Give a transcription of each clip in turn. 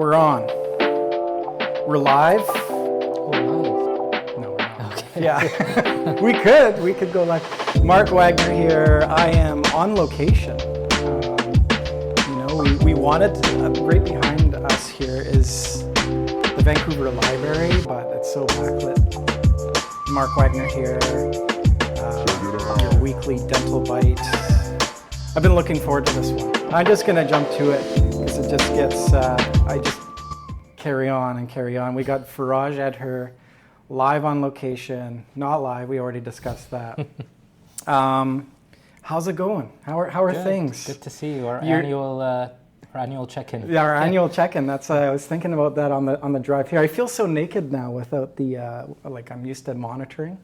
we're on. We're live. Oh, live? No, we're not. Okay. Yeah, we could go live. Marc Wagner here. I am on location. We wanted, right behind us here is the Vancouver Library, but it's so backlit. Marc Wagner here, your weekly dental bite. I've been looking forward to this one. I'm just gonna jump to it because it just gets, I just carry on and carry on. We got Faraj Edher live on location, not live, we already discussed that. How's it going? How are Good. things? Good to see you. Our annual check-in. Yeah, our annual check-in. That's I was thinking about that on the drive here. I feel so naked now without the like I'm used to monitoring.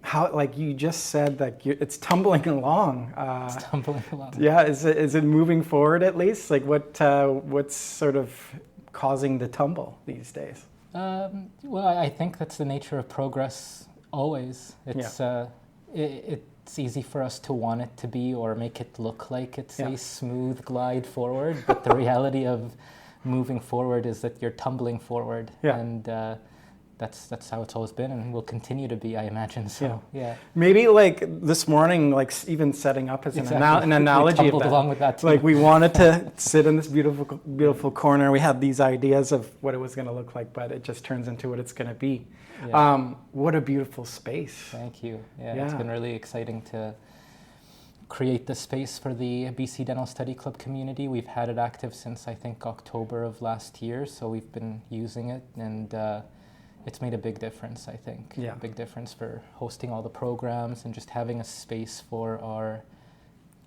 How, like you just said, that it's tumbling along. It's tumbling along. Yeah, is it moving forward at least? Like what's sort of causing the tumble these days? Well, I think that's the nature of progress. Always, it's easy for us to want it to be or make it look like it's a smooth glide forward, but the reality of moving forward is that you're tumbling forward, and that's how it's always been and will continue to be, I imagine. So yeah. Maybe like this morning, like even setting up as an analogy of that. Along with that too. Like we wanted to sit in this beautiful corner. We had these ideas of what it was going to look like, but it just turns into what it's going to be. Yeah. What a beautiful space. Thank you. Yeah, it's been really exciting to create the space for the BC Dental Study Club community. We've had it active since I think October of last year, so we've been using it, and it's made a big difference, I think. Yeah. A big difference for hosting all the programs and just having a space for our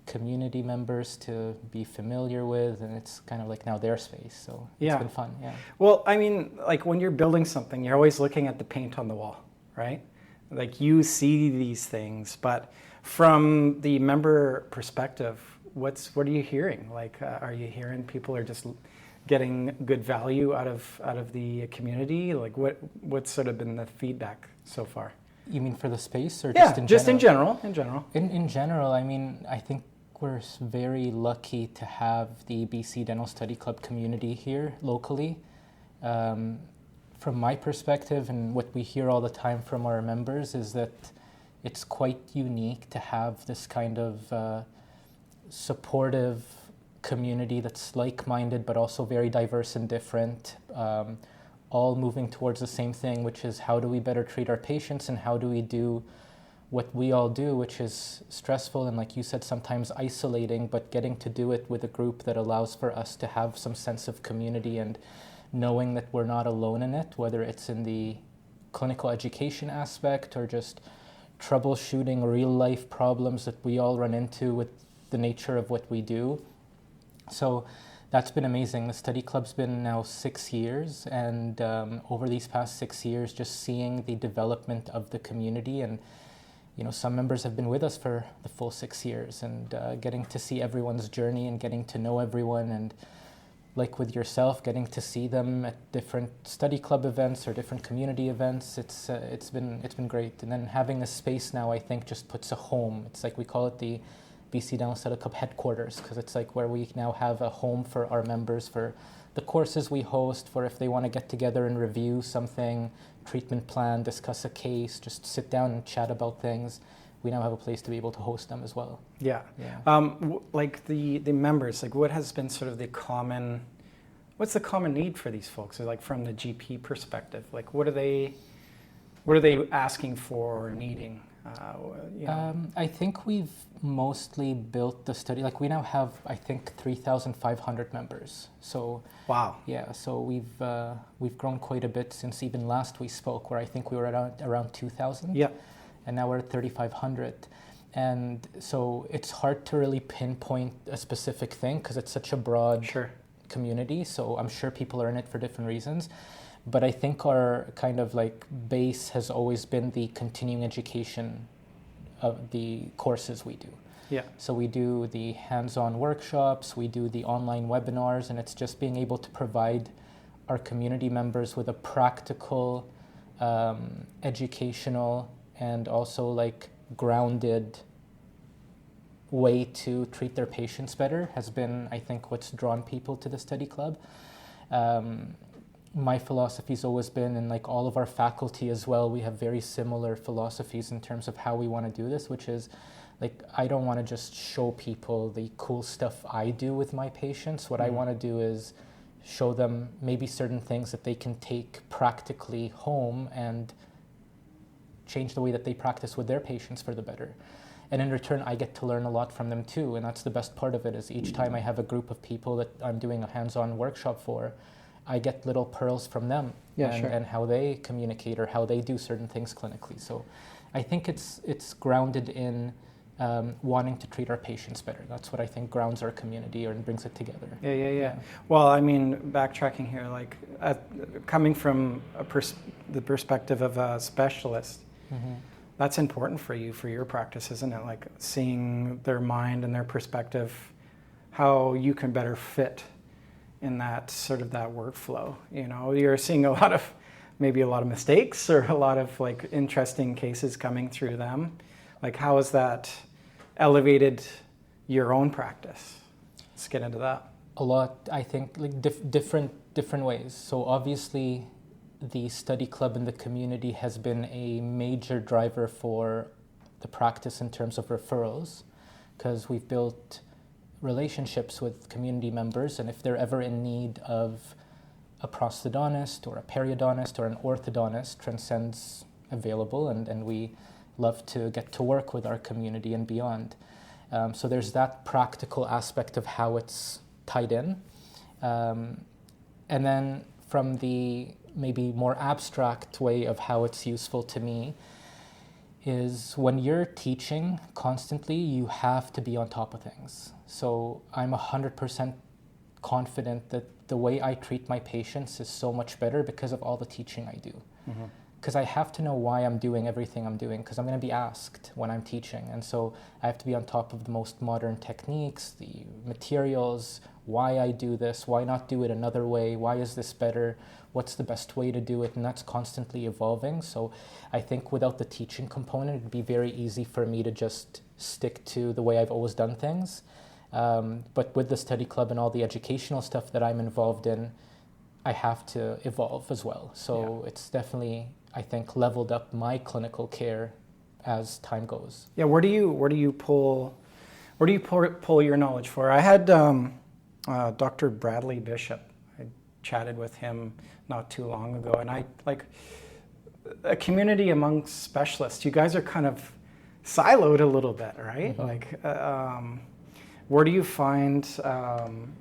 community members to be familiar with, and it's kind of like now their space, so it's been fun. Yeah. Well, I mean, like when you're building something, you're always looking at the paint on the wall, right? Like you see these things, but from the member perspective, what are you hearing? Like, are you hearing people are just getting good value out of the community? Like what's sort of been the feedback so far? You mean for the space or just in general? In general, I mean, I think we're very lucky to have the BC Dental Study Club community here locally. From my perspective, and what we hear all the time from our members, is that it's quite unique to have this kind of supportive community that's like-minded but also very diverse and different, all moving towards the same thing, which is how do we better treat our patients and how do we do what we all do, which is stressful and, like you said, sometimes isolating, but getting to do it with a group that allows for us to have some sense of community and knowing that we're not alone in it, whether it's in the clinical education aspect or just troubleshooting real life problems that we all run into with the nature of what we do. So that's been amazing. The study club's been now 6 years, and over these past 6 years, just seeing the development of the community, and some members have been with us for the full 6 years, and getting to see everyone's journey and getting to know everyone, and like with yourself, getting to see them at different study club events or different community events. It's been great. And then having a space now, I think, just puts a home. It's like we call it the BC Dental Study Club headquarters, because it's like where we now have a home for our members, for the courses we host, for if they want to get together and review something, treatment plan, discuss a case, just sit down and chat about things. We now have a place to be able to host them as well. Yeah. Like the members, like what has been sort of what's the common need for these folks? Or like from the GP perspective, like what are they asking for or needing? I think we've mostly built the study. Like we now have, I think, 3,500 members. So wow. Yeah. So we've grown quite a bit since even last we spoke, where I think we were around 2,000. Yeah. And now we're at 3,500. And so it's hard to really pinpoint a specific thing because it's such a broad community. So I'm sure people are in it for different reasons. But I think our kind of like base has always been the continuing education of the courses we do. Yeah. So we do the hands-on workshops, we do the online webinars, and it's just being able to provide our community members with a practical, educational, and also like grounded way to treat their patients better has been, I think, what's drawn people to the study club. My philosophy's always been, and like all of our faculty as well, we have very similar philosophies in terms of how we want to do this, which is like, I don't want to just show people the cool stuff I do with my patients. What I want to do is show them maybe certain things that they can take practically home and change the way that they practice with their patients for the better. And in return, I get to learn a lot from them too. And that's the best part of it, is each time I have a group of people that I'm doing a hands-on workshop for, I get little pearls from them and how they communicate or how they do certain things clinically. So I think it's grounded in wanting to treat our patients better. That's what I think grounds our community and brings it together. Yeah. Well, I mean, backtracking here, like coming from the perspective of a specialist, that's important for you, for your practice, isn't it? Like seeing their mind and their perspective, how you can better fit in that sort of that workflow. You know, you're seeing maybe a lot of mistakes or a lot of like interesting cases coming through them. Like, how has that elevated your own practice? Let's get into that. A lot, I think, like different ways. So obviously, the study club in the community has been a major driver for the practice in terms of referrals, because we've built relationships with community members, and if they're ever in need of a prosthodontist or a periodontist or an orthodontist, Transcend's available, and we love to get to work with our community and beyond. So there's that practical aspect of how it's tied in. And then from the maybe more abstract way of how it's useful to me is when you're teaching constantly, you have to be on top of things. So I'm 100% confident that the way I treat my patients is so much better because of all the teaching I do. Because I have to know why I'm doing everything I'm doing, because I'm going to be asked when I'm teaching. And so I have to be on top of the most modern techniques, the materials, why I do this, why not do it another way, why is this better, what's the best way to do it, and that's constantly evolving. So I think without the teaching component, it'd be very easy for me to just stick to the way I've always done things. But with the study club and all the educational stuff that I'm involved in, I have to evolve as well. So it's definitely, I think, leveled up my clinical care as time goes. Yeah, where do you pull your knowledge for? I had Dr. Bradley Bishop. I chatted with him not too long ago, and I like a community amongst specialists. You guys are kind of siloed a little bit, right? Like, where do you find,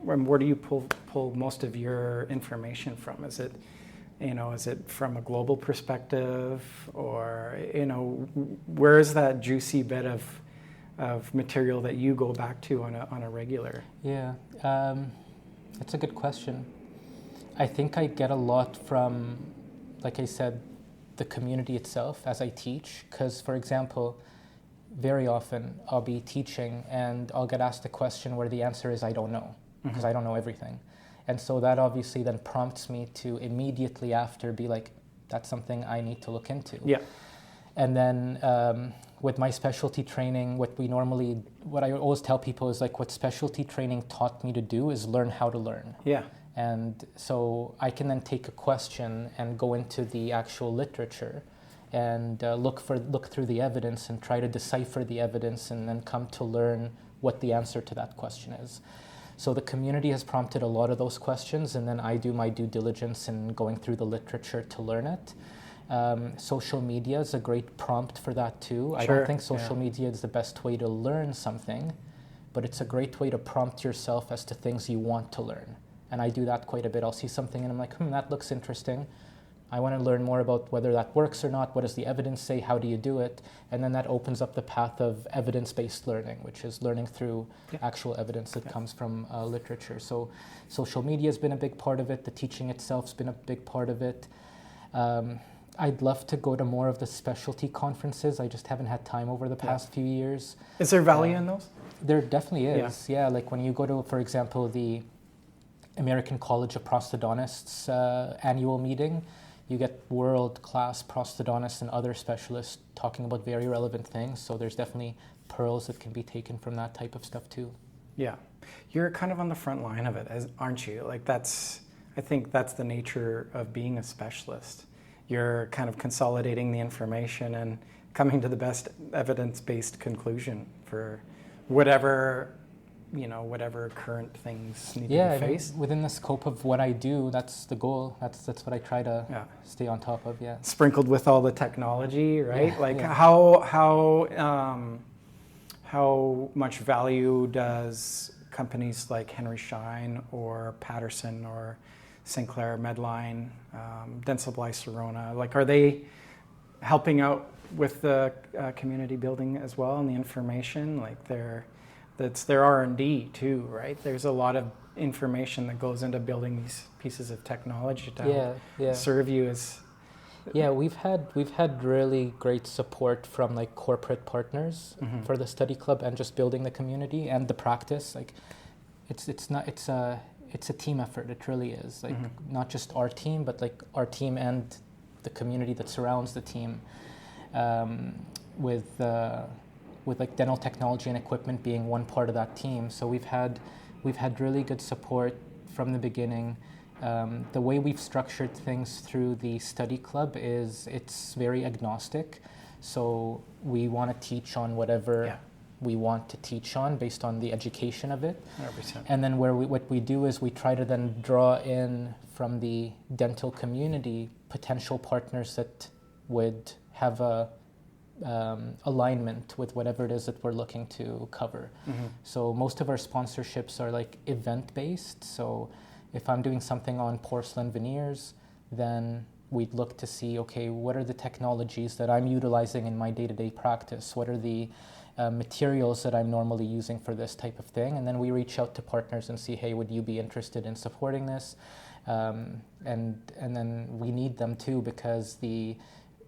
where do you pull most of your information from? Is it from a global perspective, or, where is that juicy bit of material that you go back to on a regular? Yeah, that's a good question. I think I get a lot from, like I said, the community itself as I teach, because, for example, very often I'll be teaching and I'll get asked a question where the answer is I don't know, because I don't know everything. And so that obviously then prompts me to immediately after be like, that's something I need to look into. Yeah. And then with my specialty training, what I always tell people is like, what specialty training taught me to do is learn how to learn. Yeah. And so I can then take a question and go into the actual literature and look through the evidence and try to decipher the evidence and then come to learn what the answer to that question is. So the community has prompted a lot of those questions, and then I do my due diligence in going through the literature to learn it. Social media is a great prompt for that too. Sure. I don't think social media is the best way to learn something, but it's a great way to prompt yourself as to things you want to learn. And I do that quite a bit. I'll see something and I'm like, that looks interesting. I want to learn more about whether that works or not. What does the evidence say? How do you do it? And then that opens up the path of evidence-based learning, which is learning through actual evidence that comes from literature. So social media has been a big part of it. The teaching itself's been a big part of it. I'd love to go to more of the specialty conferences. I just haven't had time over the past few years. Is there value in those? There definitely is. Yeah, like when you go to, for example, the American College of Prosthodontists annual meeting, you get world-class prosthodontists and other specialists talking about very relevant things. So there's definitely pearls that can be taken from that type of stuff too. Yeah. You're kind of on the front line of it, aren't you? Like I think that's the nature of being a specialist. You're kind of consolidating the information and coming to the best evidence-based conclusion for whatever current things need to be faced. Within the scope of what I do, that's the goal. That's what I try to stay on top of. Yeah. Sprinkled with all the technology, right? How much value does companies like Henry Schein or Patterson or Sinclair, Medline, DentalBytes, Serona, are they helping out with the community building as well and the information? That's their R&D too, right? There's a lot of information that goes into building these pieces of technology to help serve you as. Yeah, we've had really great support from corporate partners for the study club and just building the community and the practice. It's a team effort. It really is. Not just our team, but our team and the community that surrounds the team. With dental technology and equipment being one part of that team. So we've had really good support from the beginning. The way we've structured things through the study club is it's very agnostic. So we want to teach on whatever we want to teach on based on the education of it. 100%. And then what we do is we try to then draw in from the dental community potential partners that would have a alignment with whatever it is that we're looking to cover. So most of our sponsorships are event-based. So if I'm doing something on porcelain veneers, then we'd look to see, okay, what are the technologies that I'm utilizing in my day-to-day practice? What are the materials that I'm normally using for this type of thing? And then we reach out to partners and see, hey, would you be interested in supporting this? And then we need them too, because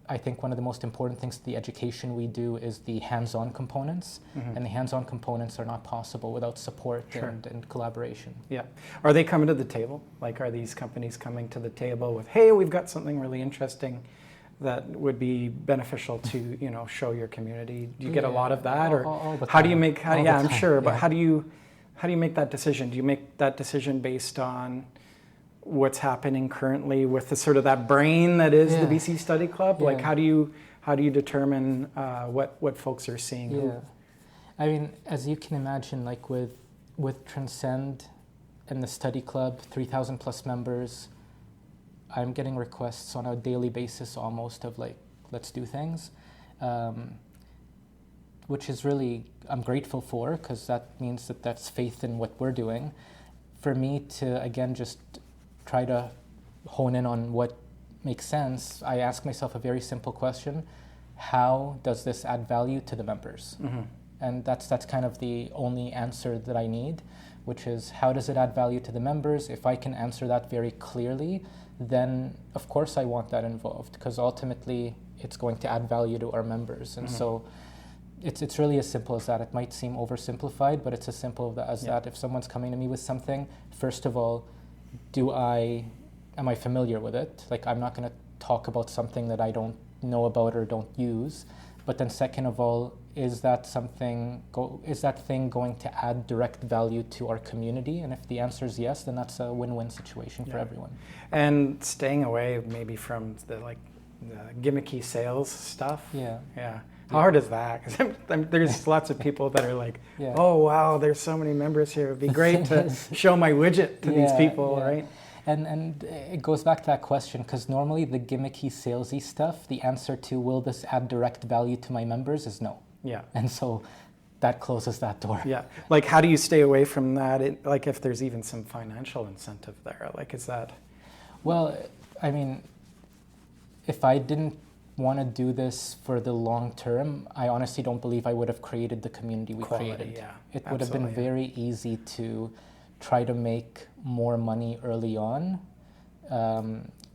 I think one of the most important things to the education we do is the hands-on components, and the hands-on components are not possible without support and collaboration. Yeah. Are they coming to the table? Are these companies coming to the table with, hey, we've got something really interesting that would be beneficial to show your community? Do you get a lot of that, or how do you make? I'm sure, but how do you make that decision? Do you make that decision based on what's happening currently with the sort of that brain that is the BC Study Club? How do you determine what folks are seeing? Yeah. I mean, as you can imagine, with Transcend and the Study Club, 3,000 plus members, I'm getting requests on a daily basis almost of let's do things, which is really, I'm grateful for, because that means that's faith in what we're doing. For me to, again, just try to hone in on what makes sense, I ask myself a very simple question: how does this add value to the members? And that's kind of the only answer that I need, which is, how does it add value to the members? If I can answer that very clearly, then of course I want that involved, because ultimately it's going to add value to our members. And so it's really as simple as that. It might seem oversimplified, but it's as simple as that. If someone's coming to me with something, first of all, am I familiar with it? I'm not going to talk about something that I don't know about or don't use. But then second of all, is that thing going to add direct value to our community? And if the answer is yes, then that's a win-win situation for everyone. And staying away maybe from the gimmicky sales stuff. Yeah. How hard is that? Because there's lots of people that are oh wow, there's so many members here. It'd be great to show my widget to these people, right? And it goes back to that question, because normally the gimmicky, salesy stuff, the answer to will this add direct value to my members is no. Yeah. And so that closes that door. Yeah. How do you stay away from that? If there's even some financial incentive there, is that? Well, I mean, if I didn't want to do this for the long term, I honestly don't believe I would have created the community we created. It would have been very easy to try to make more money early on,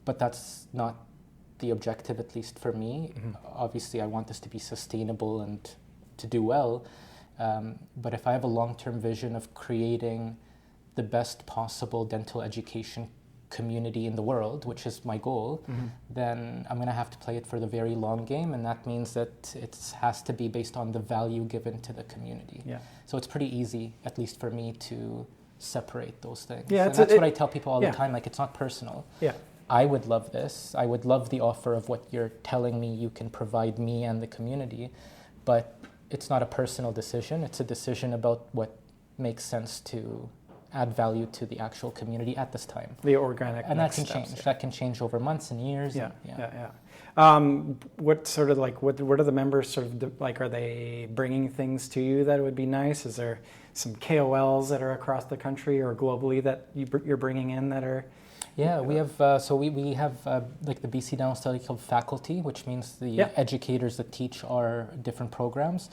but that's not the objective, at least for me. Obviously, I want this to be sustainable and to do well, but if I have a long-term vision of creating the best possible dental education community in the world, which is my goal, then I'm going to have to play it for the very long game, and that means that it has to be based on the value given to the community. So it's pretty easy, at least for me, to separate those things. Yeah, and that's what I tell people all yeah. the time. Like, it's not personal. Yeah. I would love this. I would love the offer of what you're telling me you can provide me and the community, but it's not a personal decision. It's a decision about what makes sense to add value to the actual community at this time. The organic and that can steps, change. That can change over months and years. Yeah, and, what sort of like what are the members sort of like? Are they bringing things to you that would be nice? Is there some KOLs that are across the country or globally that you're bringing in that are? Yeah, we have we have like the BC Dental Study Club faculty, which means the educators that teach our different programs.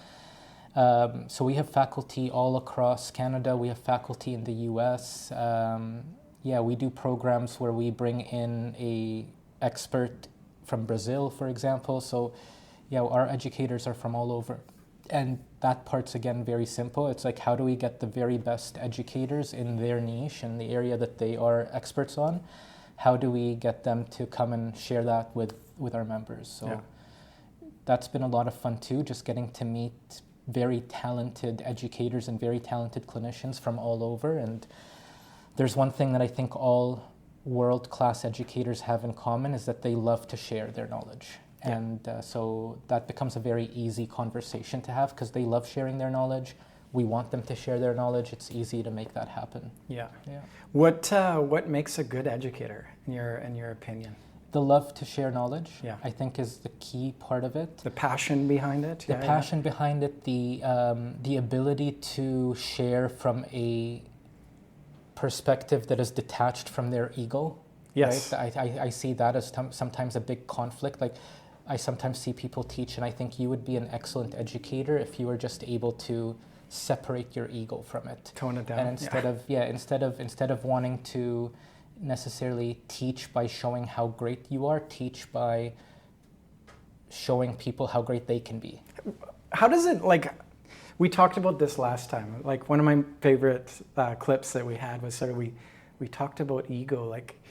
So we have faculty all across Canada. We have faculty in the U.S. We do programs where we bring in a expert from Brazil, for example. So, our educators are from all over. And that part's, again, very simple. It's like, how do we get the very best educators in their niche and the area that they are experts on? How do we get them to come and share that with our members? So that's been a lot of fun, too, just getting to meet very talented educators and very talented clinicians from all over. And there's one thing that I think all world-class educators have in common is that they love to share their knowledge. And so that becomes a very easy conversation to have because they love sharing their knowledge. We want them to share their knowledge. It's easy to make that happen. Yeah. What makes a good educator in your opinion? The love to share knowledge, I think, is the key part of it. The passion behind it. The passion behind it. The ability to share from a perspective that is detached from their ego. Yes. Right? I see that as sometimes a big conflict. Like, I sometimes see people teach, and I think you would be an excellent educator if you were just able to separate your ego from it. Tone it down. And instead of wanting to necessarily teach by showing how great you are, teach by showing people how great they can be. How does it, like, we talked about this last time. Like, one of my favorite clips that we had was sort of we talked about ego. Like,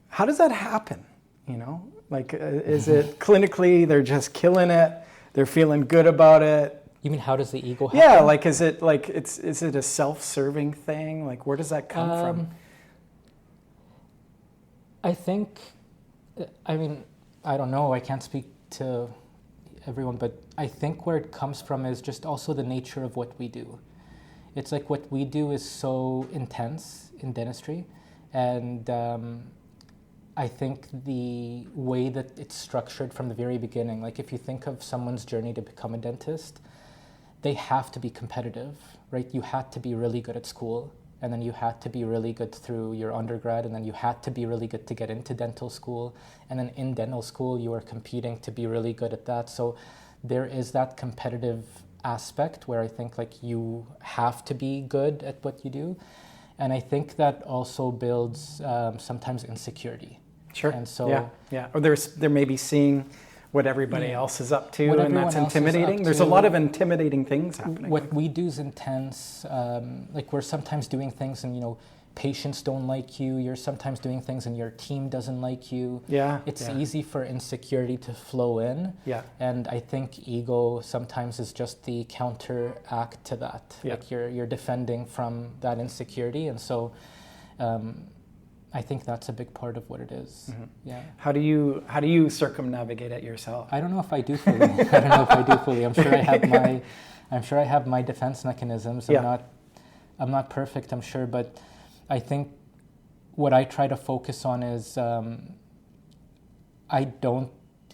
how does that happen? You know, like, is it clinically they're just killing it, they're feeling good about it? You mean, how does the ego happen? Yeah, like, is it a self-serving thing? Like, where does that come from? I think, I mean, I don't know, I can't speak to everyone, but I think where it comes from is just also the nature of what we do. It's like what we do is so intense in dentistry, and I think the way that it's structured from the very beginning, like if you think of someone's journey to become a dentist, they have to be competitive, right? You had to be really good at school, and then you had to be really good through your undergrad, and then you had to be really good to get into dental school, and then in dental school you were competing to be really good at that. So there is that competitive aspect where I think like you have to be good at what you do, and I think that also builds sometimes insecurity. Sure. And so or they're maybe seeing what everybody else is up to, and that's intimidating. There's a lot of intimidating things happening. What we do is intense. Like, we're sometimes doing things and, patients don't like you. You're sometimes doing things and your team doesn't like you. It's easy for insecurity to flow in. And I think ego sometimes is just the counteract to that. Like, you're defending from that insecurity. And so I think that's a big part of what it is. How do you circumnavigate it yourself? I don't know if I do fully. I'm sure I have my defense mechanisms. I'm not perfect, I'm sure, but I think what I try to focus on is I don't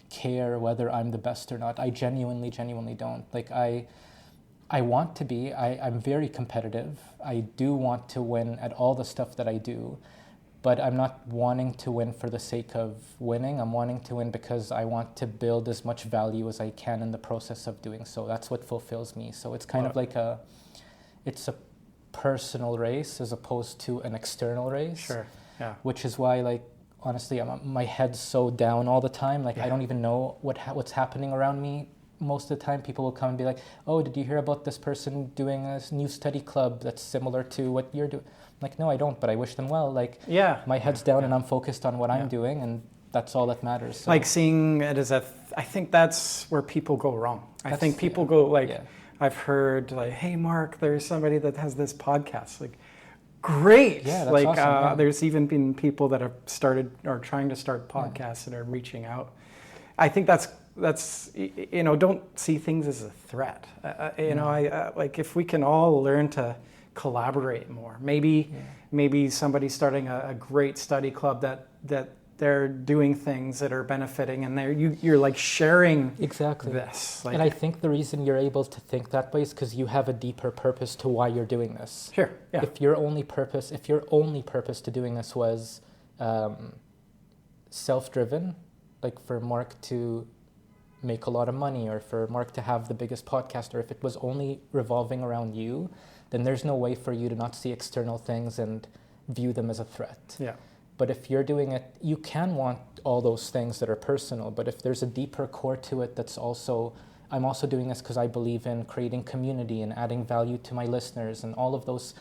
care whether I'm the best or not. I genuinely don't. Like, I want to be. I'm very competitive. I do want to win at all the stuff that I do. But I'm not wanting to win for the sake of winning. I'm wanting to win because I want to build as much value as I can in the process of doing so. That's what fulfills me. So it's kind of like it's a personal race as opposed to an external race. Sure. Yeah. Which is why, like, honestly, my head's so down all the time. Like, I don't even know what's happening around me. Most of the time, people will come and be like, "Oh, did you hear about this person doing a new study club that's similar to what you're doing?" I'm like, no, I don't, but I wish them well. Like, my head's down and I'm focused on what I'm doing, and that's all that matters. So. Like, seeing it as I think that's where people go wrong. I think people go like, I've heard like, "Hey, Marc, there's somebody that has this podcast." Like, great. Yeah, that's like awesome, yeah. there's even been people that have started or trying to start podcasts that are reaching out. I think that's don't see things as a threat. I like if we can all learn to collaborate more. Maybe somebody's starting a great study club that they're doing things that are benefiting, and you're like sharing exactly this. And I think the reason you're able to think that way is because you have a deeper purpose to why you're doing this. Sure. Yeah. If your only purpose to doing this was self-driven, like for Marc to make a lot of money or for Marc to have the biggest podcast, or if it was only revolving around you, then there's no way for you to not see external things and view them as a threat. Yeah. But if you're doing it, you can want all those things that are personal, but if there's a deeper core to it that's also, I'm also doing this because I believe in creating community and adding value to my listeners and all of those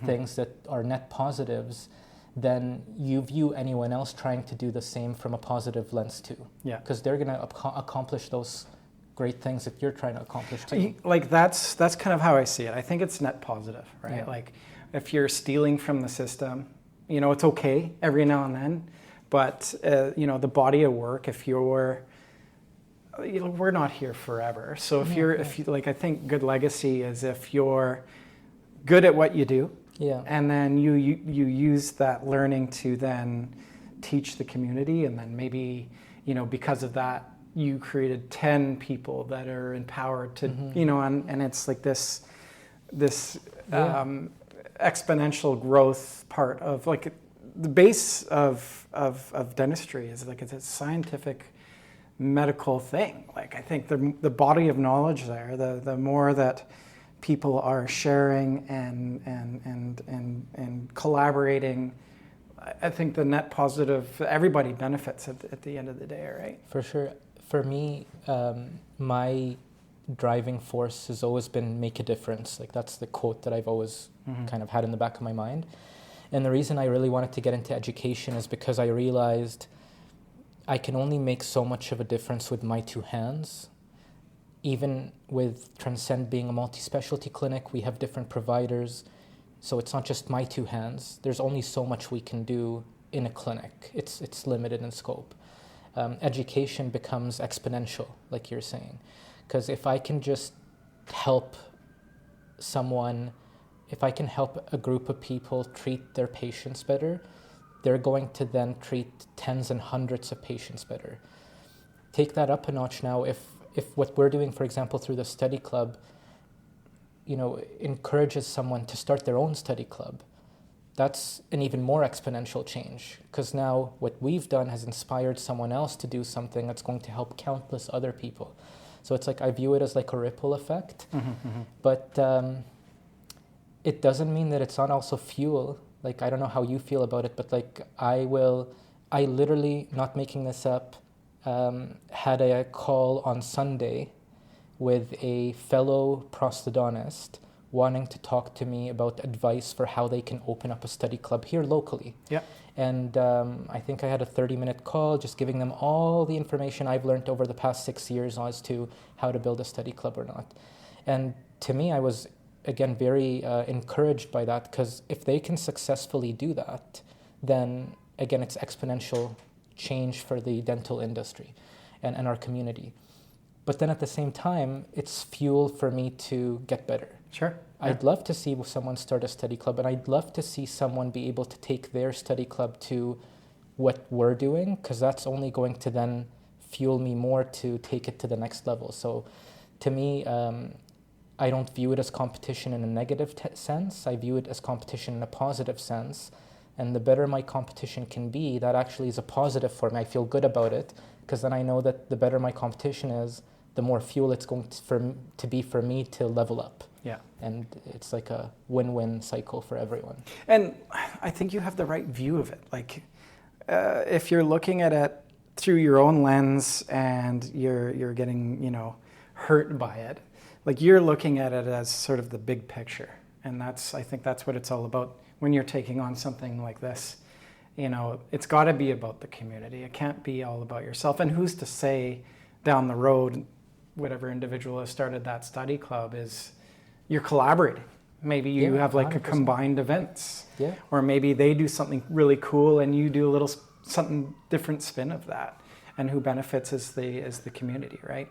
things that are net positives, then you view anyone else trying to do the same from a positive lens too. Yeah. Because they're going to accomplish those great things that you're trying to accomplish too. Like that's kind of how I see it. I think it's net positive, right? Yeah. Like if you're stealing from the system, it's okay every now and then, but the body of work, if you're, we're not here forever. So if you like, I think good legacy is if you're good at what you do, and then you use that learning to then teach the community, and then maybe, because of that, you created 10 people that are empowered to, and it's like this exponential growth part of like the base of dentistry is like it's a scientific medical thing. Like I think the body of knowledge there, the more that people are sharing and collaborating, I think the net positive, everybody benefits at the end of the day, right? For sure. For me, my driving force has always been make a difference. Like that's the quote that I've always kind of had in the back of my mind. And the reason I really wanted to get into education is because I realized I can only make so much of a difference with my two hands. Even with Transcend being a multi-specialty clinic, we have different providers. So it's not just my two hands. There's only so much we can do in a clinic. It's limited in scope. Education becomes exponential, like you're saying. Because if I can just help someone, if I can help a group of people treat their patients better, they're going to then treat tens and hundreds of patients better. Take that up a notch now. If what we're doing, for example, through the study club, encourages someone to start their own study club, that's an even more exponential change, because now what we've done has inspired someone else to do something that's going to help countless other people. So it's like I view it as like a ripple effect, but it doesn't mean that it's not also fuel. Like I don't know how you feel about it, but like I literally, not making this up, had a call on Sunday with a fellow prosthodontist wanting to talk to me about advice for how they can open up a study club here locally. Yeah. And I think I had a 30-minute call just giving them all the information I've learned over the past 6 years as to how to build a study club or not. And to me, I was, again, very encouraged by that, because if they can successfully do that, then, again, it's exponential change for the dental industry and our community. But then at the same time, it's fuel for me to get better. Sure. Yeah. I'd love to see someone start a study club, and I'd love to see someone be able to take their study club to what we're doing, because that's only going to then fuel me more to take it to the next level. So to me, I don't view it as competition in a negative sense. I view it as competition in a positive sense. And the better my competition can be, that actually is a positive for me. I feel good about it, because then I know that the better my competition is, the more fuel it's going to be for me to level up. Yeah. And it's like a win-win cycle for everyone. And I think you have the right view of it. Like, if you're looking at it through your own lens and you're getting, hurt by it, like you're looking at it as sort of the big picture. And I think that's what it's all about when you're taking on something like this. It's got to be about the community. It can't be all about yourself. And who's to say down the road, whatever individual has started that study club, is you're collaborating. Maybe you Yeah, have like a 100%. combined events. Yeah. Or maybe they do something really cool and you do a little something different spin of that. And who benefits is the community, right?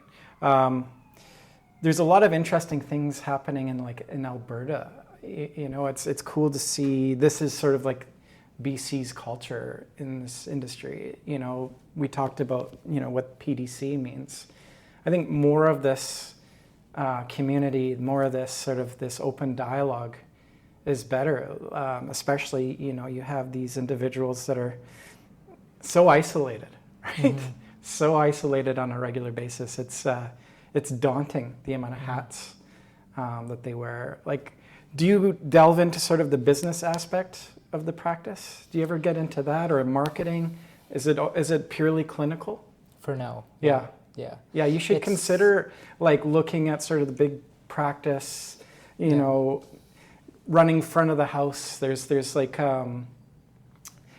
There's a lot of interesting things happening in Alberta. You know, it's cool to see. This is sort of like BC's culture in this industry. You know, we talked about, you know, what PDC means. I think more of this community, more of this sort of this open dialogue is better. Especially, you know, you have these individuals that are so isolated, right? Mm-hmm. So isolated on a regular basis. It's daunting, the amount of hats that they wear. Like, do you delve into sort of the business aspect of the practice? Do you ever get into that, or marketing? Is it purely clinical? For now. Yeah. Yeah. You should consider like looking at sort of the big practice, you know, running front of the house. There's like,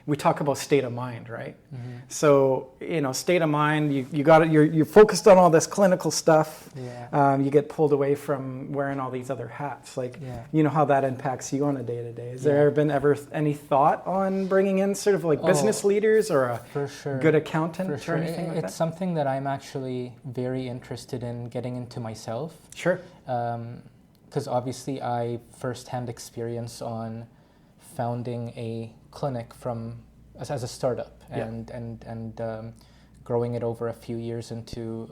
we talk about state of mind, right? Mm-hmm. So, you know, state of mind, you're focused on all this clinical stuff. Yeah. You get pulled away from wearing all these other hats. Like, you know how that impacts you on a day-to-day. Has there been ever any thought on bringing in sort of like business leaders or a good accountant or anything like that? It's something that I'm actually very interested in getting into myself. Sure. Because obviously I firsthand experience on founding a clinic as a startup and growing it over a few years into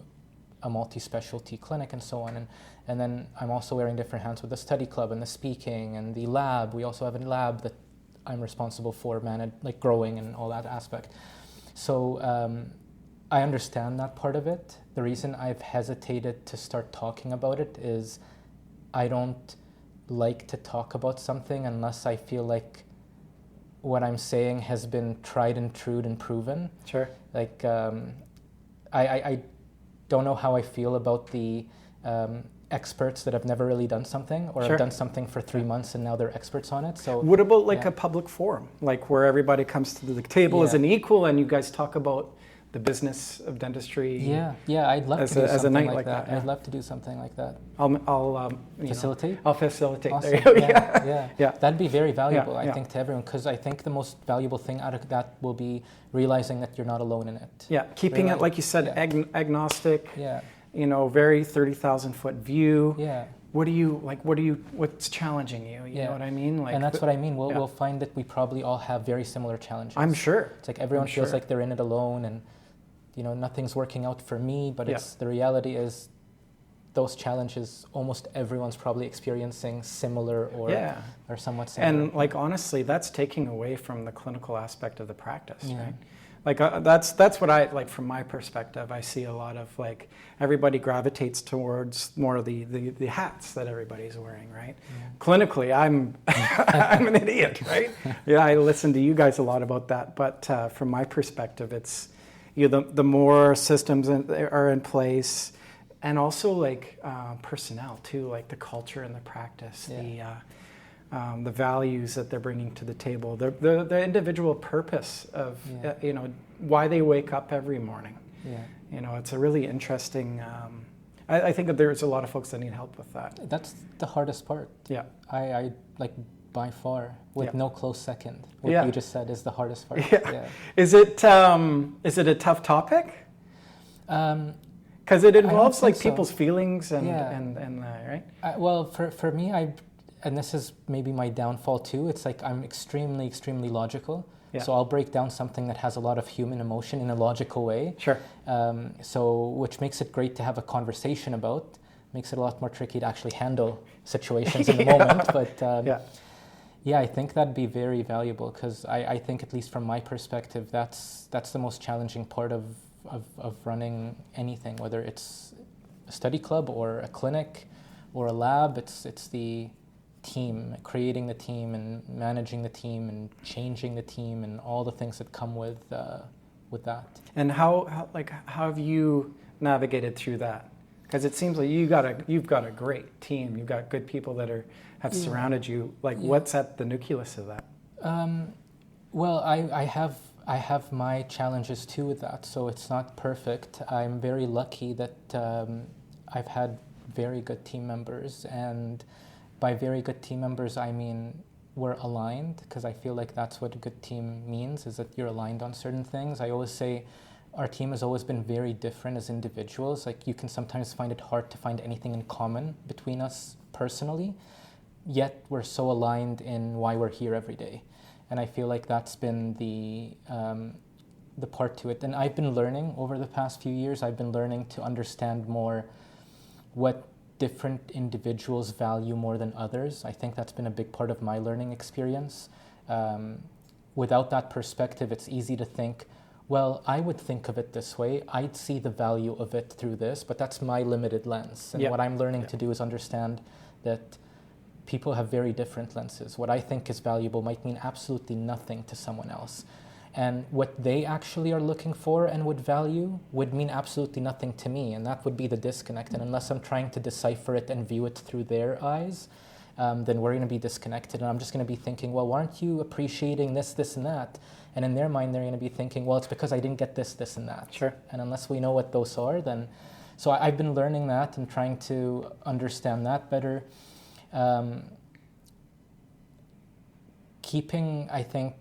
a multi-specialty clinic and so on, and then I'm also wearing different hats with the study club and the speaking and the lab. We also have a lab that I'm responsible for like growing and all that aspect. So I understand that part of it. The reason I've hesitated to start talking about it is I don't like to talk about something unless I feel like what I'm saying has been tried and true and proven. Sure. Like, I don't know how I feel about the experts that have never really done something or have done something for 3 months and now they're experts on it. So what about like a public forum, like where everybody comes to the table as an equal and you guys talk about the business of dentistry? Yeah, I'd love to do something like that. Yeah. I'd love to do something like that. I'll facilitate. I'll facilitate. Awesome. There you go. Yeah. That'd be very valuable, I think, to everyone, because I think the most valuable thing out of that will be realizing that you're not alone in it. Yeah, keeping it, like you said, agnostic. Yeah. You know, very 30,000-foot view. Yeah. What's challenging you? You know what I mean? Like, and that's what I mean. We'll find that we probably all have very similar challenges. I'm sure. It's like everyone feels like they're in it alone and, you know, nothing's working out for me, but the reality is those challenges almost everyone's probably experiencing similar or somewhat similar. And like honestly, that's taking away from the clinical aspect of the practice, right? Like that's what I like from my perspective. I see a lot of like everybody gravitates towards more of the hats that everybody's wearing, right? Clinically, I'm I'm an idiot, right? I listen to you guys a lot about that, but from my perspective, it's the more systems are in place, and also like personnel too, like the culture and the practice, the values that they're bringing to the table, the individual purpose of you know, why they wake up every morning. You know, it's a really interesting. I think that there's a lot of folks that need help with that. That's the hardest part. I like by far, with no close second. What you just said is the hardest part. Is it a tough topic? Because it involves like people's feelings and right? Well, for me, and this is maybe my downfall too. It's like I'm extremely, extremely logical. So I'll break down something that has a lot of human emotion in a logical way. Sure. So which makes it great to have a conversation about. Makes it a lot more tricky to actually handle situations in the moment. But I think that'd be very valuable, because I think, at least from my perspective, that's the most challenging part of running anything, whether it's a study club or a clinic or a lab. It's the team, creating the team and managing the team and changing the team and all the things that come with that. And how have you navigated through that? Because it seems like you've got a great team. You've got good people that have surrounded you. Like, what's at the nucleus of that? Well, I have my challenges too with that. So it's not perfect. I'm very lucky that I've had very good team members, and by very good team members, I mean we're aligned, because I feel like that's what a good team means, is that you're aligned on certain things. I always say our team has always been very different as individuals. Like, you can sometimes find it hard to find anything in common between us personally, yet we're so aligned in why we're here every day. And I feel like that's been the part to it. And I've been learning over the past few years, I've been learning to understand more what different individuals value more than others. I think that's been a big part of my learning experience. Without that perspective, it's easy to think, well, I would think of it this way. I'd see the value of it through this, but that's my limited lens. And what I'm learning to do is understand that people have very different lenses. What I think is valuable might mean absolutely nothing to someone else. And what they actually are looking for and would value would mean absolutely nothing to me. And that would be the disconnect. And unless I'm trying to decipher it and view it through their eyes, then we're going to be disconnected. And I'm just going to be thinking, well, why aren't you appreciating this, this, and that? And in their mind, they're going to be thinking, well, it's because I didn't get this, this, and that. Sure. And unless we know what those are, then... So I've been learning that and trying to understand that better. Keeping, I think,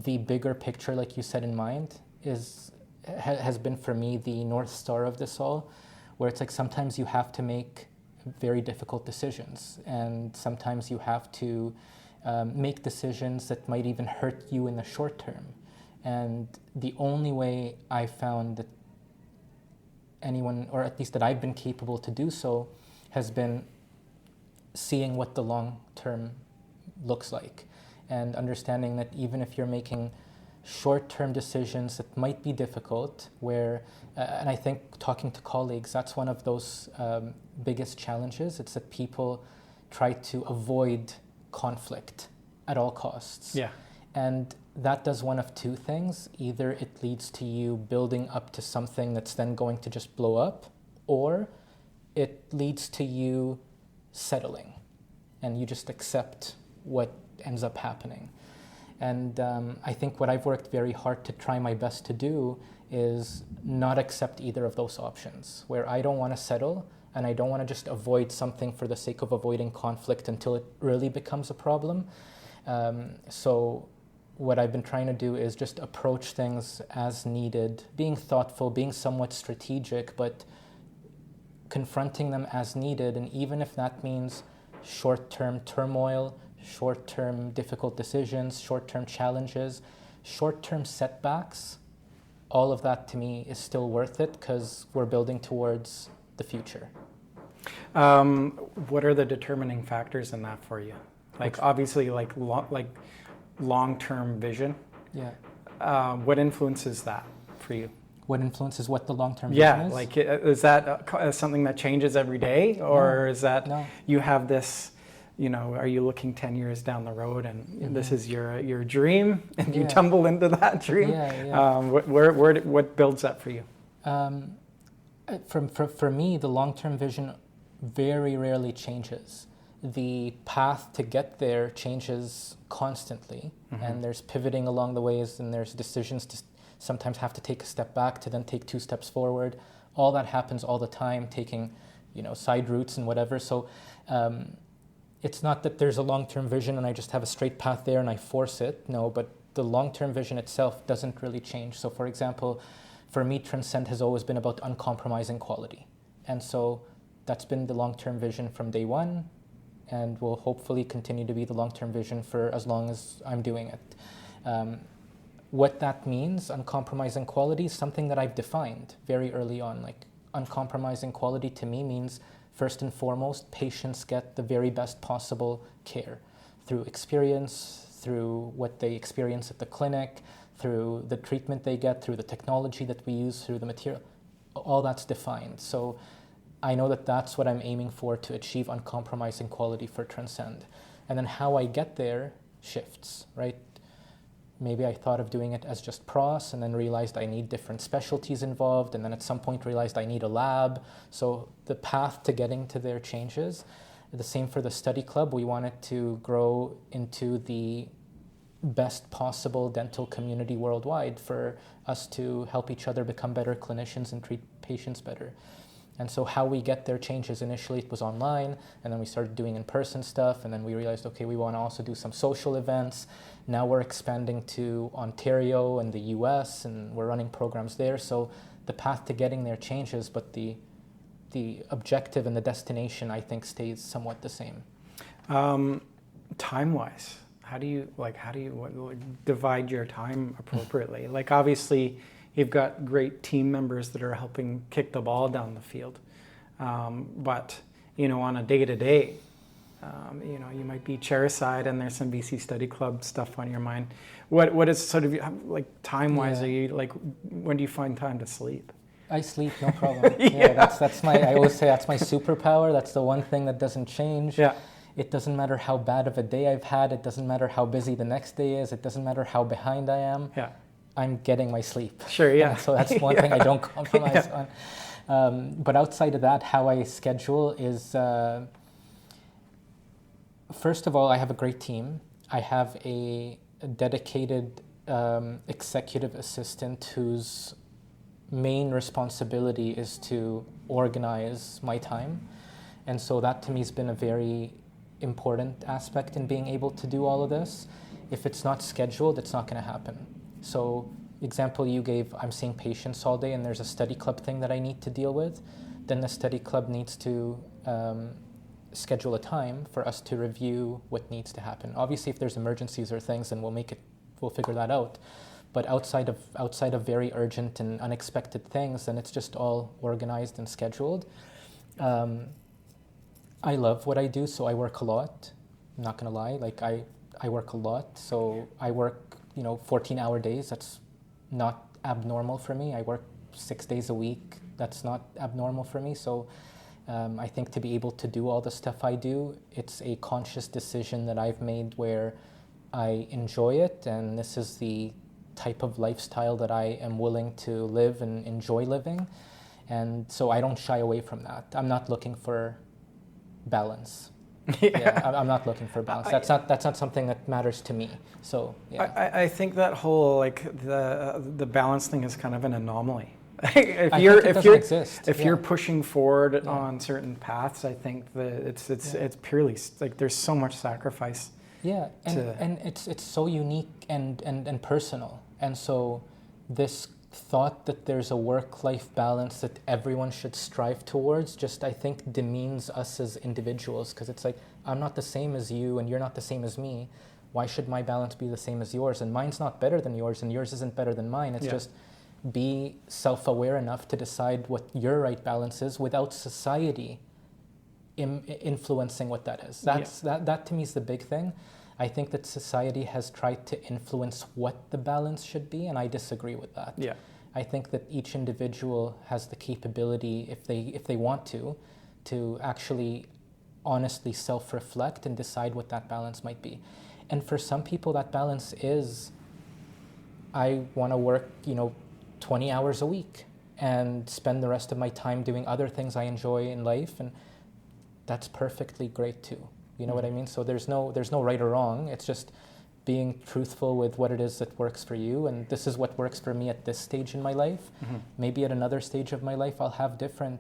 the bigger picture, like you said, in mind has been for me the North Star of this all, where it's like sometimes you have to make very difficult decisions, and sometimes you have to make decisions that might even hurt you in the short term. And the only way I found that anyone, or at least that I've been capable to do so, has been seeing what the long term looks like, and understanding that even if you're making short-term decisions that might be difficult, where, and I think talking to colleagues, that's one of those biggest challenges. It's that people try to avoid conflict at all costs. Yeah. And that does one of two things. Either it leads to you building up to something that's then going to just blow up, or it leads to you settling, and you just accept what ends up happening. And I think what I've worked very hard to try my best to do is not accept either of those options, where I don't want to settle and I don't want to just avoid something for the sake of avoiding conflict until it really becomes a problem. So what I've been trying to do is just approach things as needed, being thoughtful, being somewhat strategic, but confronting them as needed. And even if that means short-term turmoil, short-term difficult decisions, short-term challenges, short-term setbacks, all of that to me is still worth it, because we're building towards the future. What are the determining factors in that for you? Like, obviously, like long-term vision. Yeah. What influences that for you? What influences what the long-term vision is? Yeah, like, is that something that changes every day, or is that you have this? You know, are you looking 10 years down the road and this is your dream, and you tumble into that dream? What builds that for you? For me, the long-term vision very rarely changes. The path to get there changes constantly, and there's pivoting along the ways, and there's decisions to sometimes have to take a step back to then take 2 steps forward. All that happens all the time, taking, side routes and whatever. So it's not that there's a long-term vision and I just have a straight path there and I force it. No, but the long-term vision itself doesn't really change. So for example, for me, Transcend has always been about uncompromising quality. And so that's been the long-term vision from day one, and will hopefully continue to be the long-term vision for as long as I'm doing it. What that means, uncompromising quality, is something that I've defined very early on. Like, uncompromising quality to me means, first and foremost, patients get the very best possible care through experience, through what they experience at the clinic, through the treatment they get, through the technology that we use, through the material. All that's defined. So I know that that's what I'm aiming for, to achieve uncompromising quality for Transcend. And then how I get there shifts, right? Maybe I thought of doing it as just pros, and then realized I need different specialties involved, and then at some point realized I need a lab. So the path to getting to there changes. The same for the study club. We want it to grow into the best possible dental community worldwide, for us to help each other become better clinicians and treat patients better. And so how we get there changes. Initially it was online, and then we started doing in-person stuff, and then we realized, okay, we want to also do some social events. Now we're expanding to Ontario and the US, and we're running programs there. So the path to getting there changes, but the objective and the destination, I think, stays somewhat the same. Time-wise, how do you divide your time appropriately? Like, obviously, you've got great team members that are helping kick the ball down the field. But, on a day-to-day, you might be chair-side and there's some BC Study Club stuff on your mind. What is sort of, like, time-wise, are you, like, when do you find time to sleep? I sleep, no problem. That's my, I always say that's my superpower. That's the one thing that doesn't change. Yeah. It doesn't matter how bad of a day I've had. It doesn't matter how busy the next day is. It doesn't matter how behind I am. Yeah. I'm getting my sleep. Sure, yeah. And so that's one thing I don't compromise on. But outside of that, how I schedule is, first of all, I have a great team. I have a dedicated executive assistant whose main responsibility is to organize my time. And so that to me has been a very important aspect in being able to do all of this. If it's not scheduled, it's not going to happen. So example you gave, I'm seeing patients all day and there's a study club thing that I need to deal with, then the study club needs to schedule a time for us to review what needs to happen. Obviously, if there's emergencies or things, then we'll figure that out. But outside of very urgent and unexpected things, then it's just all organized and scheduled. I love what I do, so I work a lot. I'm not gonna lie, like I work a lot. So I work, 14-hour days. That's not abnormal for me. I work 6 days a week. That's not abnormal for me. So I think to be able to do all the stuff I do, it's a conscious decision that I've made where I enjoy it, and this is the type of lifestyle that I am willing to live and enjoy living. And so I don't shy away from that. I'm not looking for balance. I'm not looking for balance. That's not something that matters to me. So yeah. I think that whole the balance thing is kind of an anomaly. If you're pushing forward on certain paths, I think that it's purely like there's so much sacrifice. Yeah, and it's so unique and personal. And so this thought that there's a work-life balance that everyone should strive towards just, I think, demeans us as individuals, because it's like, I'm not the same as you and you're not the same as me. Why should my balance be the same as yours? And mine's not better than yours and yours isn't better than mine. It's just be self-aware enough to decide what your right balance is without society influencing what that is. That to me is the big thing. I think that society has tried to influence what the balance should be, and I disagree with that. Yeah. I think that each individual has the capability, if they want to actually honestly self-reflect and decide what that balance might be. And for some people, that balance is, I want to work, 20 hours a week and spend the rest of my time doing other things I enjoy in life, and that's perfectly great too. You know what I mean? So there's no right or wrong. It's just being truthful with what it is that works for you, and this is what works for me at this stage in my life. Mm-hmm. Maybe at another stage of my life I'll have different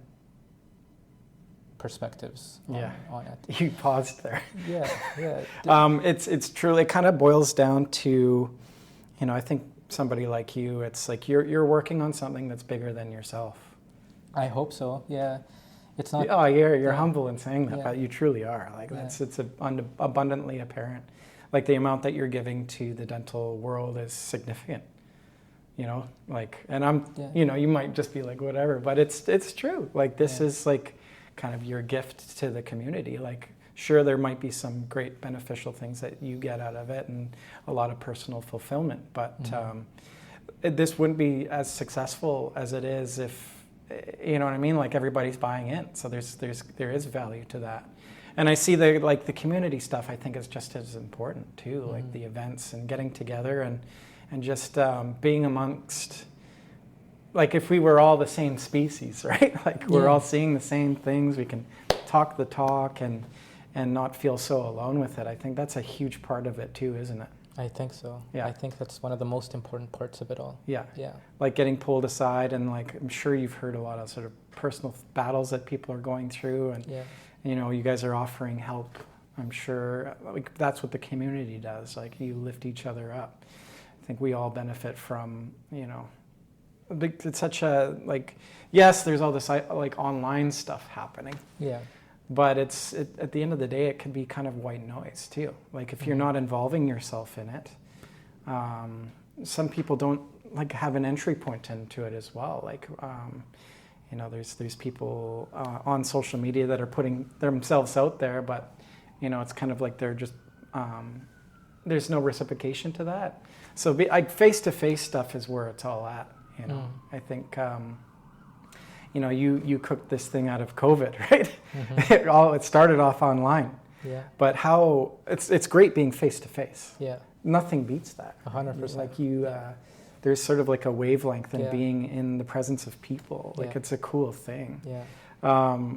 perspectives on it. You paused there. Yeah. It's truly, it kind of boils down to, I think somebody like you, it's like you're working on something that's bigger than yourself. I hope so. Yeah. It's not. Oh, you're humble in saying that, but you truly are. Like it's abundantly apparent. Like the amount that you're giving to the dental world is significant. And I'm, you might just be like whatever, but it's true. Like this is like kind of your gift to the community. Like sure, there might be some great beneficial things that you get out of it and a lot of personal fulfillment, but this wouldn't be as successful as it is if. You know what I mean? Like everybody's buying in, so there is value to that, and I see the community stuff. I think is just as important too, like the events and getting together and just being amongst. Like if we were all the same species, right? Like we're all seeing the same things. We can talk the talk and not feel so alone with it. I think that's a huge part of it too, isn't it? I think so. Yeah. I think that's one of the most important parts of it all. Yeah. Yeah. Like getting pulled aside, and like I'm sure you've heard a lot of sort of personal battles that people are going through, and Yeah. you know, you guys are offering help. I'm sure like that's what the community does. Like you lift each other up. I think we all benefit from, you know, it's such a like, yes, there's all this like online stuff happening. Yeah. But at the end of the day, it can be kind of white noise too. Like if you're not involving yourself in it, some people don't like have an entry point into it as well. Like, you know, there's people on social media that are putting themselves out there, but you know, it's kind of like they're just there's no reciprocation to that. So like face-to-face stuff is where it's all at. You know, I think. You know, you cooked this thing out of COVID, right? Mm-hmm. It started off online. Yeah. But how it's great being face to face. Yeah. Nothing beats that. 100%. Like there's sort of like a wavelength in being in the presence of people. Like it's a cool thing. Yeah.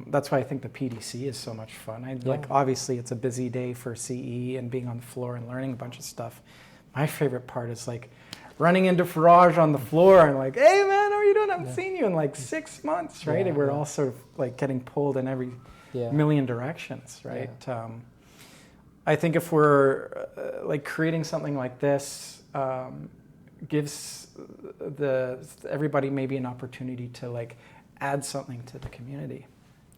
That's why I think the PDC is so much fun. Like obviously it's a busy day for CE and being on the floor and learning a bunch of stuff. My favorite part is like running into Faraj on the floor and like, hey man, how are you doing? I haven't seen you in like 6 months, right? And we're all sort of like getting pulled in every million directions, right? Yeah. I think if we're like creating something like this, gives everybody maybe an opportunity to like add something to the community.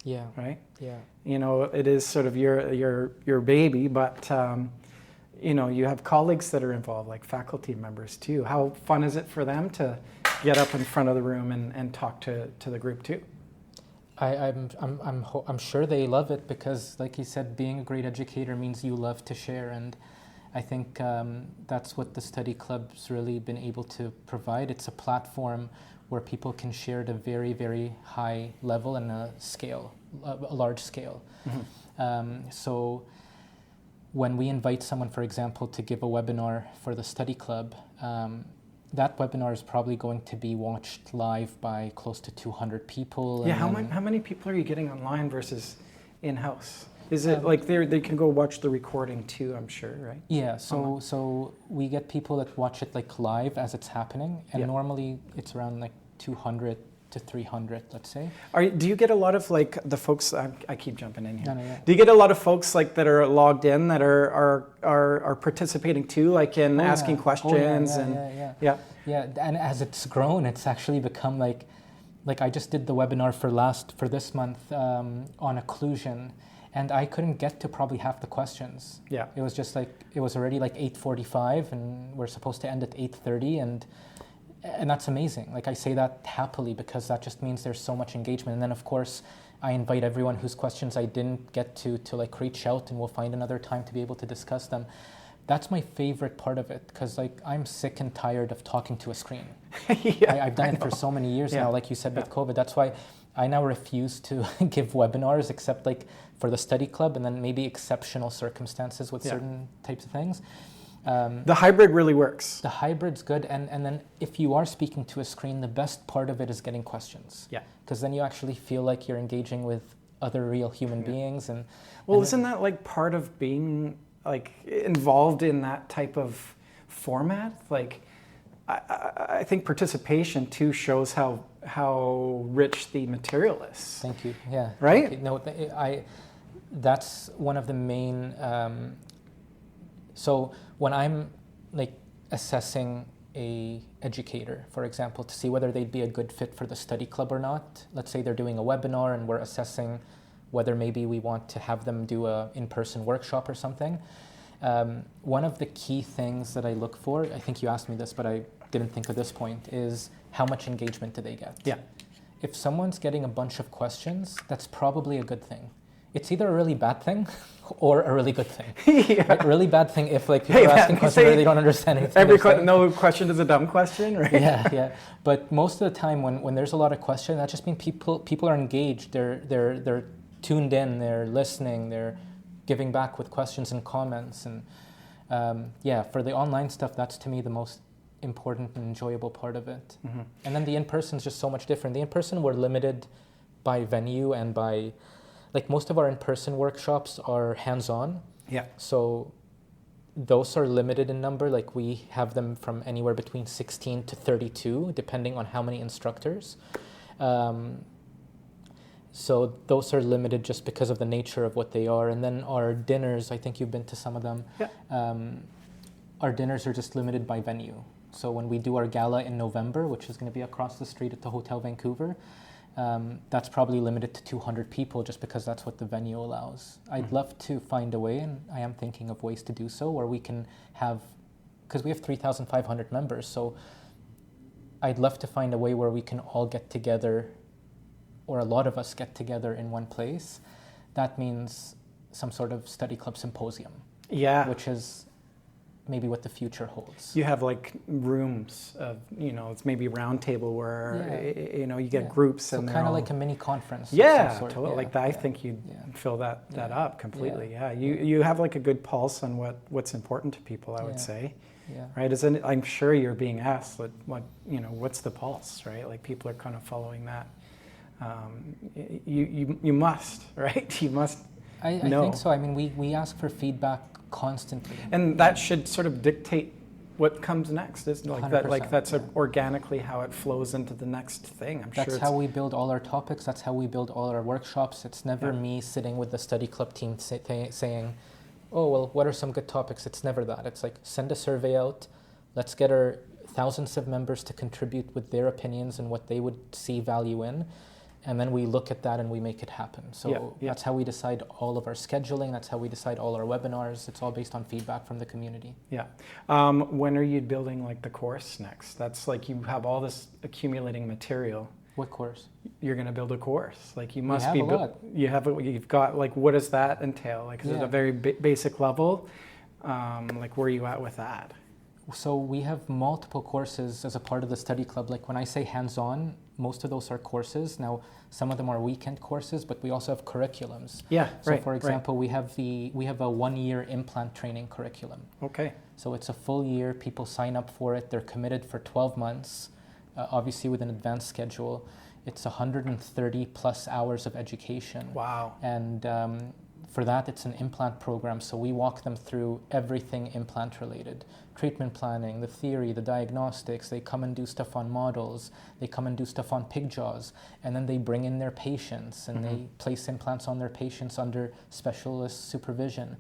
Yeah. Right? Yeah. You know, it is sort of your baby, but you know, you have colleagues that are involved, like faculty members too. How fun is it for them to get up in front of the room and talk to the group too? I'm sure they love it because, like you said, being a great educator means you love to share, and I think that's what the study club's really been able to provide. It's a platform where people can share at a very, very high level and a large scale. Mm-hmm. So when we invite someone, for example, to give a webinar for the study club, that webinar is probably going to be watched live by close to 200 people. Yeah, how many people are you getting online versus in-house? Is it like they can go watch the recording too, I'm sure, right? Yeah, so we get people that watch it like live as it's happening, and normally it's around like 200 to 300, let's say. Do you get a lot of like the folks? I keep jumping in here. No, yeah. Do you get a lot of folks like that are logged in that are participating too, like in asking questions Yeah, and as it's grown, it's actually become like I just did the webinar for this month on occlusion, and I couldn't get to probably half the questions. Yeah, it was just like it was already like 8:45, and we're supposed to end at 8:30, and that's amazing. Like I say that happily because that just means there's so much engagement. And then of course I invite everyone whose questions I didn't get to like reach out, and we'll find another time to be able to discuss them. That's my favorite part of it because like I'm sick and tired of talking to a screen. I've done it for so many years now, like you said with COVID. That's why I now refuse to give webinars except like for the study club and then maybe exceptional circumstances with certain types of things. The hybrid really works. The hybrid's good, and then if you are speaking to a screen, the best part of it is getting questions. Yeah. Because then you actually feel like you're engaging with other real human beings. Isn't that like part of being like involved in that type of format? Like, I think participation too shows how rich the material is. Thank you. Yeah. Right? Okay. No, that's one of the main. So when I'm like assessing a educator, for example, to see whether they'd be a good fit for the study club or not, let's say they're doing a webinar and we're assessing whether maybe we want to have them do a in-person workshop or something. One of the key things that I look for, I think you asked me this, but I didn't think of this point, is how much engagement do they get? Yeah. If someone's getting a bunch of questions, that's probably a good thing. It's either a really bad thing or a really good thing. Like, really bad thing if like people are asking questions where they don't understand anything. No question is a dumb question, right? Yeah. But most of the time when there's a lot of questions, that just means people are engaged. They're tuned in. They're listening. They're giving back with questions and comments. And for the online stuff, that's to me the most important and enjoyable part of it. Mm-hmm. And then the in-person is just so much different. The in-person, we're limited by venue and by. Like most of our in-person workshops are hands-on. Yeah. So those are limited in number. Like we have them from anywhere between 16 to 32, depending on how many instructors. So those are limited just because of the nature of what they are. And then our dinners, I think you've been to some of them. Yeah. Our dinners are just limited by venue. So when we do our gala in November, which is going to be across the street at the Hotel Vancouver, that's probably limited to 200 people just because that's what the venue allows. I'd love to find a way, and I am thinking of ways to do so, where we can have, because we have 3,500 members, so I'd love to find a way where we can all get together, or a lot of us get together in one place. That means some sort of study club symposium. Yeah. Which is maybe what the future holds. You have like rooms of, it's maybe a round table where, you get groups. So and kind of like a mini conference. Yeah, of some sort. totally. Like that. I think you'd fill that up completely. Yeah. You have like a good pulse on what's important to people, I would say. Yeah. Right? I'm sure you're being asked, what's the pulse, right? Like people are kind of following that. You must, right? You must know. I think so. I mean, we ask for feedback constantly. And that should sort of dictate what comes next, isn't it? Like that, like that's organically how it flows into the next thing. That's how we build all our topics. That's how we build all our workshops. It's never me sitting with the study club team saying, oh, well, what are some good topics? It's never that. It's like, send a survey out. Let's get our thousands of members to contribute with their opinions and what they would see value in. And then we look at that and we make it happen. So that's how we decide all of our scheduling. That's how we decide all our webinars. It's all based on feedback from the community. Yeah. When are you building like the course next? That's like you have all this accumulating material. What course? You're going to build a course. Like you must be. You've got like, what does that entail? Like is it a very basic level? Like where are you at with that? So we have multiple courses as a part of the study club. Like when I say hands-on, most of those are courses. Now, some of them are weekend courses, but we also have curriculums. Yeah, so for example, we have a 1-year implant training curriculum. Okay. So it's a full year. People sign up for it. They're committed for 12 months, obviously with an advanced schedule. It's 130 plus hours of education. Wow. And for that, it's an implant program. So we walk them through everything implant related. Treatment planning, the theory, the diagnostics. They come and do stuff on models. They come and do stuff on pig jaws. And then they bring in their patients and they place implants on their patients under specialist supervision,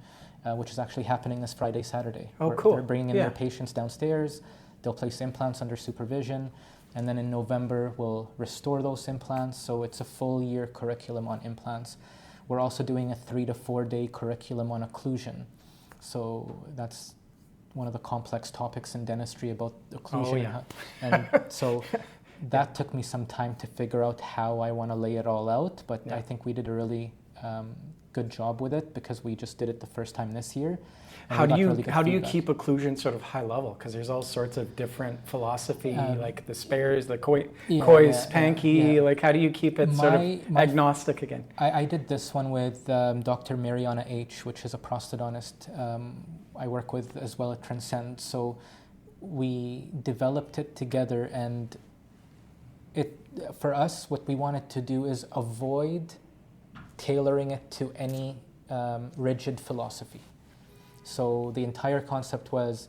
which is actually happening this Friday, Saturday. Oh, cool. They're bringing in their patients downstairs. They'll place implants under supervision. And then in November, we'll restore those implants. So it's a full year curriculum on implants. We're also doing a 3 to 4 day curriculum on occlusion. So that's one of the complex topics in dentistry about occlusion. Oh, yeah. And so that took me some time to figure out how I want to lay it all out. But I think we did a really good job with it because we just did it the first time this year. How do you keep occlusion sort of high level? Because there's all sorts of different philosophy, like the spares, the Kois, Pankey. Like how do you keep it sort of agnostic again? I did this one with Dr. Mariana H., which is a prosthodontist I work with as well at Transcend. So we developed it together, and for us, what we wanted to do is avoid tailoring it to any rigid philosophy. So the entire concept was,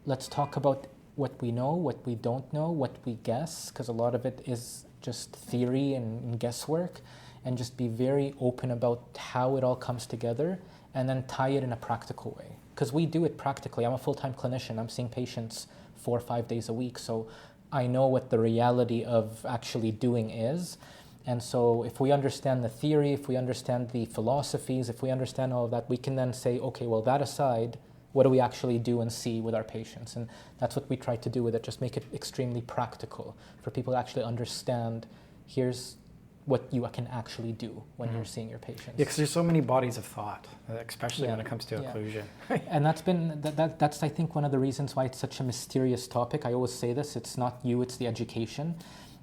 let's talk about what we know, what we don't know, what we guess, because a lot of it is just theory and guesswork, and just be very open about how it all comes together, and then tie it in a practical way. Because we do it practically. I'm a full-time clinician. I'm seeing patients 4 or 5 days a week, so I know what the reality of actually doing is. And so if we understand the theory, if we understand the philosophies, if we understand all of that, we can then say, okay, well, that aside, what do we actually do and see with our patients? And that's what we try to do with it, just make it extremely practical for people to actually understand, here's what you can actually do when you're seeing your patients. Yeah, because there's so many bodies of thought, especially when it comes to occlusion. And that's I think one of the reasons why it's such a mysterious topic. I always say this, it's not you, it's the education.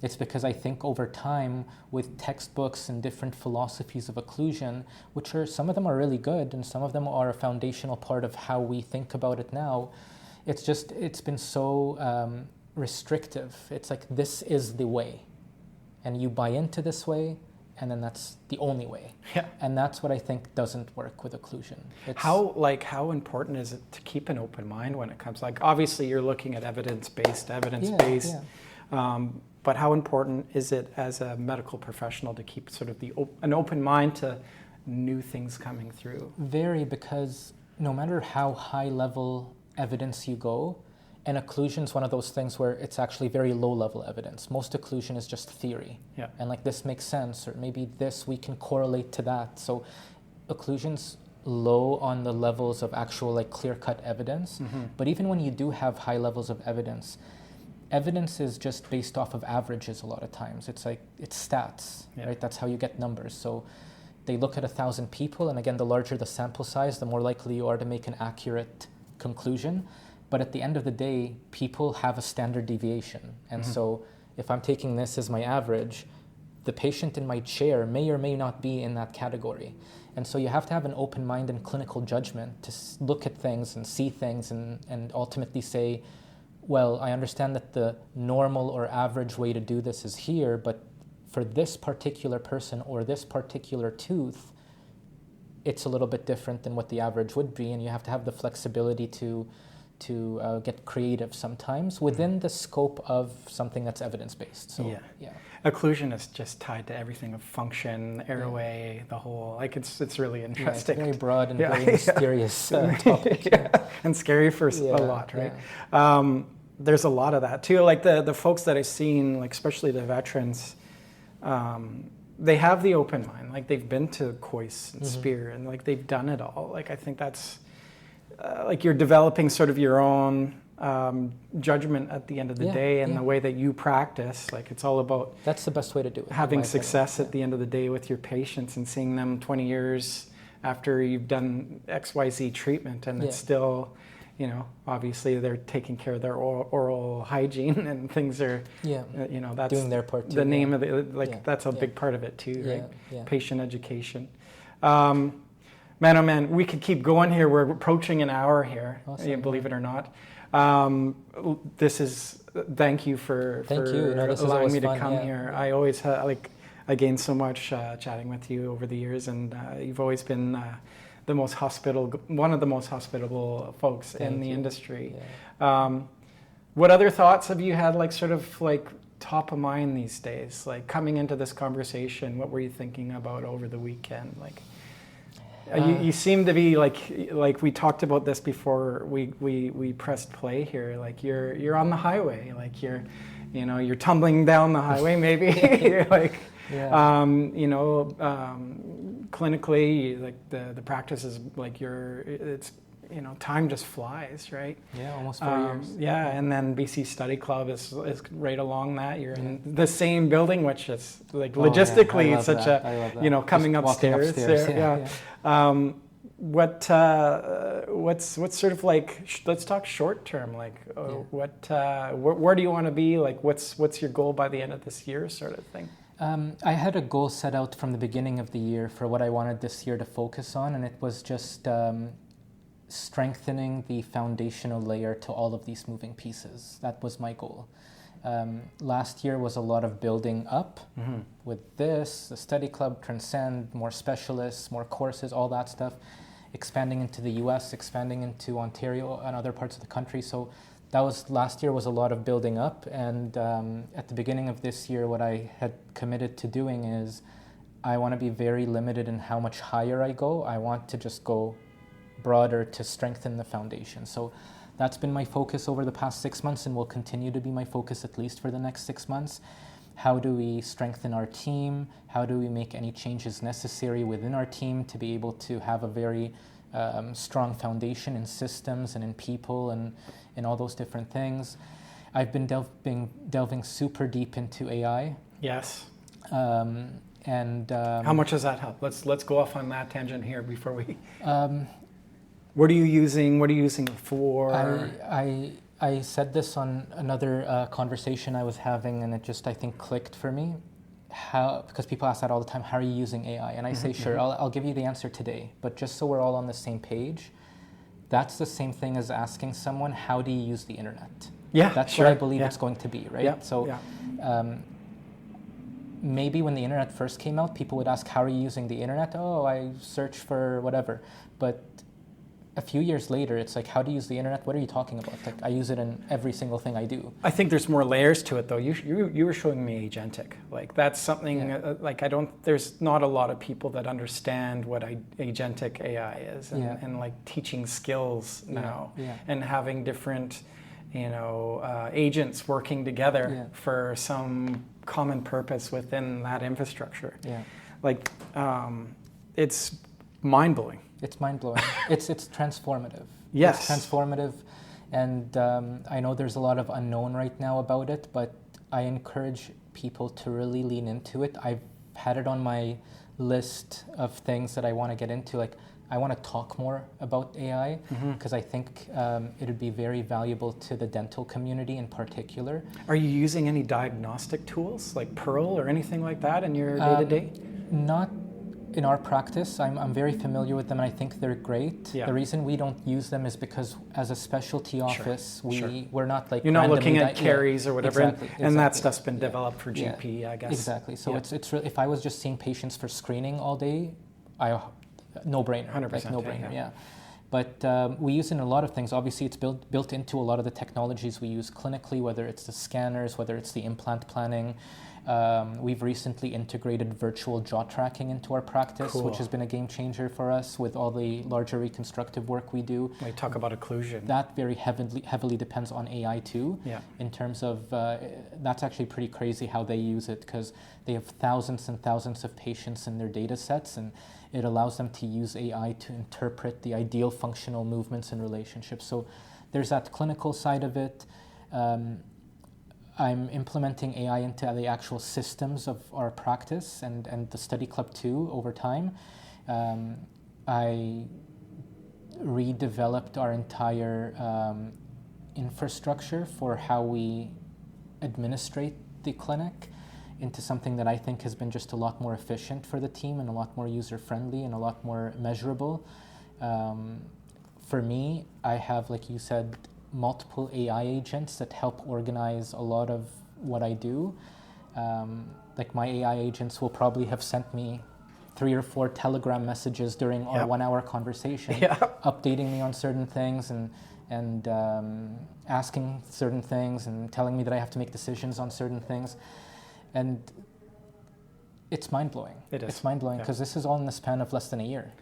It's because I think over time, with textbooks and different philosophies of occlusion, which are, some of them are really good and some of them are a foundational part of how we think about it now, it's been so restrictive. It's like, this is the way. And you buy into this way, and then that's the only way. Yeah. And that's what I think doesn't work with occlusion. How important is it to keep an open mind when it comes, like, obviously you're looking at evidence-based, but how important is it as a medical professional to keep sort of an open mind to new things coming through? Very, because no matter how high level evidence you go, and occlusion is one of those things where it's actually very low level evidence. Most occlusion is just theory. Yeah. And like, this makes sense, or maybe this we can correlate to that. So occlusion's low on the levels of actual like clear-cut evidence. Mm-hmm. But even when you do have high levels of evidence is just based off of averages a lot of times. It's stats, right? That's how you get numbers. So they look at 1,000 people, and again, the larger the sample size, the more likely you are to make an accurate conclusion. But at the end of the day, people have a standard deviation. And so if I'm taking this as my average, the patient in my chair may or may not be in that category. And so you have to have an open mind and clinical judgment to look at things and see things and ultimately say, well, I understand that the normal or average way to do this is here, but for this particular person or this particular tooth, it's a little bit different than what the average would be, and you have to have the flexibility to get creative sometimes within the scope of something that's evidence-based. So, yeah. Occlusion is just tied to everything of function, airway, the whole, like, it's really interesting. It's very broad and very mysterious topic. And scary for a lot, right? Yeah. There's a lot of that too. Like the folks that I've seen, like especially the veterans, they have the open mind. Like, they've been to Coyce and Spear, and like they've done it all. Like, I think that's like you're developing sort of your own judgment at the end of the day, and the way that you practice. Like, it's all about, that's the best way to do it. Having success at the end of the day with your patients and seeing them 20 years after you've done XYZ treatment, and it's still, you know, obviously they're taking care of their oral hygiene and things are, you know, that's doing their part too. The name of it, that's a big part of it too, right? Yeah. Patient education. Man, oh man, we could keep going here. We're approaching an hour here, Awesome. Believe it or not. Thank you for allowing me to come here. I always I gained so much chatting with you over the years, and you've always been one of the most hospitable folks in the industry. Yeah. What other thoughts have you had, like sort of like top of mind these days? Like, coming into this conversation, what were you thinking about over the weekend? Like, you seem to be like we talked about this before we pressed play here. Like, you're on the highway. Like, you're tumbling down the highway maybe. You're like, clinically, like the practice is like time just flies, right? Yeah, almost 4 years. Yeah, and then BC Study Club is right along that. You're in the same building, which is like logistically, it's such a coming upstairs. What's sort of like, let's talk short term. Like, where do you want to be? Like, what's your goal by the end of this year, sort of thing? I had a goal set out from the beginning of the year for what I wanted this year to focus on, and it was just strengthening the foundational layer to all of these moving pieces. That was my goal. Last year was a lot of building up with the study club, Transcend, more specialists, more courses, all that stuff, expanding into the US, expanding into Ontario and other parts of the country. So last year was a lot of building up, and at the beginning of this year, what I had committed to doing is I want to be very limited in how much higher I go. I want to just go broader to strengthen the foundation. So that's been my focus over the past 6 months, and will continue to be my focus at least for the next 6 months. How do we strengthen our team? How do we make any changes necessary within our team to be able to have a very strong foundation in systems and in people and in all those different things? I've been delving super deep into AI. Yes. And how much does that help? Let's go off on that tangent here before we. What are you using? What are you using it for? I said this on another conversation I was having, and it just, I think, clicked for me. Because people ask that all the time, how are you using AI? And I say, sure, I'll give you the answer today. But just so we're all on the same page, that's the same thing as asking someone, how do you use the internet? Yeah, that's what I believe it's going to be, right? Yeah, so maybe when the internet first came out, people would ask, how are you using the internet? Oh, I search for whatever. But a few years later, it's like, how do you use the internet? What are you talking about? Like, I use it in every single thing I do. I think there's more layers to it, though. You were showing me agentic. Like, that's something, like, there's not a lot of people that understand what agentic AI is, and like teaching skills now, and having different, agents working together for some common purpose within that infrastructure. Like, it's mind-blowing. It's mind-blowing. It's transformative. Yes. It's transformative. And I know there's a lot of unknown right now about it, but I encourage people to really lean into it. I've had it on my list of things that I want to get into. Like, I want to talk more about AI because I think it would be very valuable to the dental community in particular. Are you using any diagnostic tools like Pearl or anything like that in your day-to-day? Not in our practice. I'm very familiar with them and I think they're great. The reason we don't use them is because as a specialty office, we're not like... You're not looking at caries or whatever, exactly. And that stuff's been developed for GP, I guess. Exactly. So it's really, if I was just seeing patients for screening all day, no-brainer. 100%. Like no-brainer, But we use it in a lot of things. Obviously, it's built into a lot of the technologies we use clinically, whether it's the scanners, whether it's the implant planning. We've recently integrated virtual jaw tracking into our practice, which has been a game changer for us with all the larger reconstructive work we do. We talk about occlusion. That very heavily depends on AI too, in terms of, that's actually pretty crazy how they use it because they have thousands and thousands of patients in their data sets and it allows them to use AI to interpret the ideal functional movements and relationships. So there's that clinical side of it. I'm implementing AI into the actual systems of our practice and the study club too over time. I redeveloped our entire infrastructure for how we administrate the clinic into something that I think has been just a lot more efficient for the team and a lot more user-friendly and a lot more measurable. For me, I have, like you said, multiple AI agents that help organize a lot of what I do. Like my AI agents will probably have sent me 3 or 4 Telegram messages during our 1-hour conversation, updating me on certain things and asking certain things and telling me that I have to make decisions on certain things. And it's mind-blowing. It is. It's mind-blowing because this is all in the span of less than a year.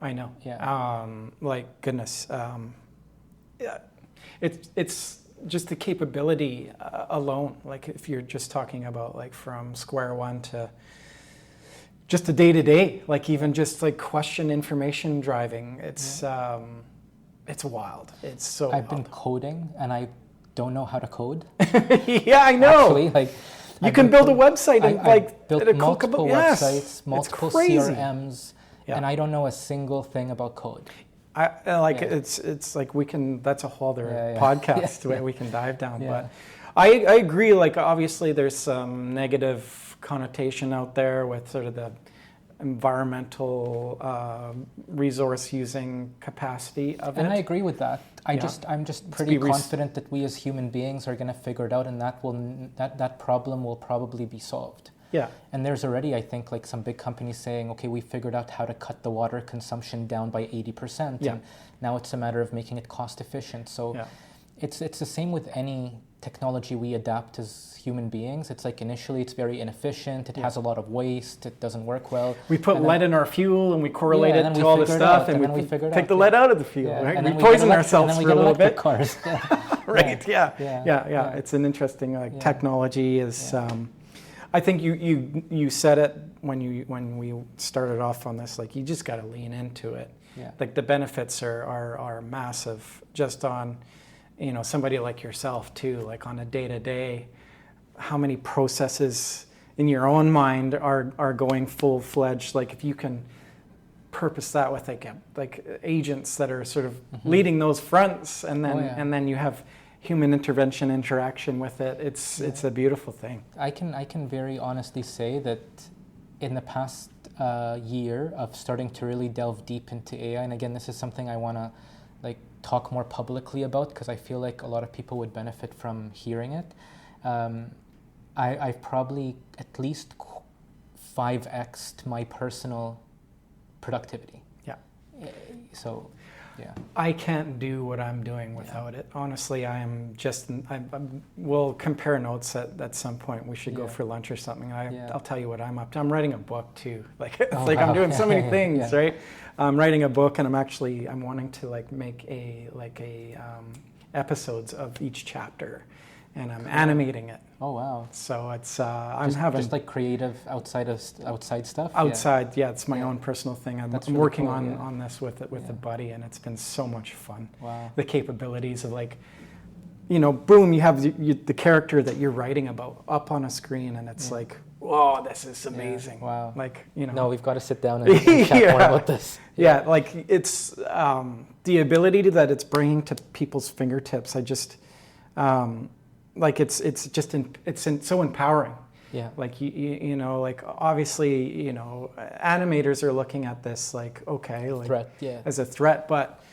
I know. Yeah. Like, goodness. It's just the capability alone. Like, if you're just talking about like from square one to just the day-to-day, like even just like question information driving, it's wild. It's so I've been coding and I don't know how to code. Yeah, I know. Actually, like you can build a website and like built multiple websites, multiple CRMs, and I don't know a single thing about code. It's like we can. That's a whole other podcast where we can dive down. Yeah. But I agree. Like obviously, there's some negative connotation out there with sort of the environmental resource using capacity of it. And I agree with that. I'm just pretty confident that we as human beings are going to figure it out, and that problem will probably be solved. Yeah. And there's already, I think, like some big companies saying, okay, we figured out how to cut the water consumption down by 80%. Yeah. And now it's a matter of making it cost efficient. So it's the same with any technology we adapt as human beings. It's like initially it's very inefficient. It has a lot of waste. It doesn't work well. We put lead in our fuel and we correlate it to all this stuff and we take the lead out of the fuel. Right? We poison ourselves for a little bit. Cars. Right. Yeah. It's an interesting technology is. I think you said it when we started off on this. Like you just got to lean into it. Yeah. Like the benefits are massive. Just on, somebody like yourself too. Like on a day-to-day, how many processes in your own mind are going full-fledged. Like if you can purpose that with like agents that are sort of leading those fronts, and then you have human intervention interaction with it. It's a beautiful thing. I can very honestly say that in the past year of starting to really delve deep into AI, and again, this is something I want to like talk more publicly about because I feel like a lot of people would benefit from hearing it. I've probably at least 5x'd my personal productivity. Yeah. So, yeah. I can't do what I'm doing without it. Honestly, I we'll compare notes at some point. We should go for lunch or something. I'll tell you what I'm up to. I'm writing a book too. Like, it's I'm doing so many things, right? I'm writing a book, and I'm wanting to like make episodes of each chapter, and I'm animating it. Oh wow! So it's just like creative outside stuff. Outside, it's my own personal thing. I'm Really working cool, on this with a buddy, and it's been so much fun. Wow! The capabilities of like, boom, you have the character that you're writing about up on a screen, and it's like, whoa, this is amazing. Yeah. Wow! Like No, we've got to sit down and chat more about this. Yeah, like it's the ability that it's bringing to people's fingertips. I just. Like it's so empowering. Yeah. Like like obviously animators are looking at this like threat, as a threat, but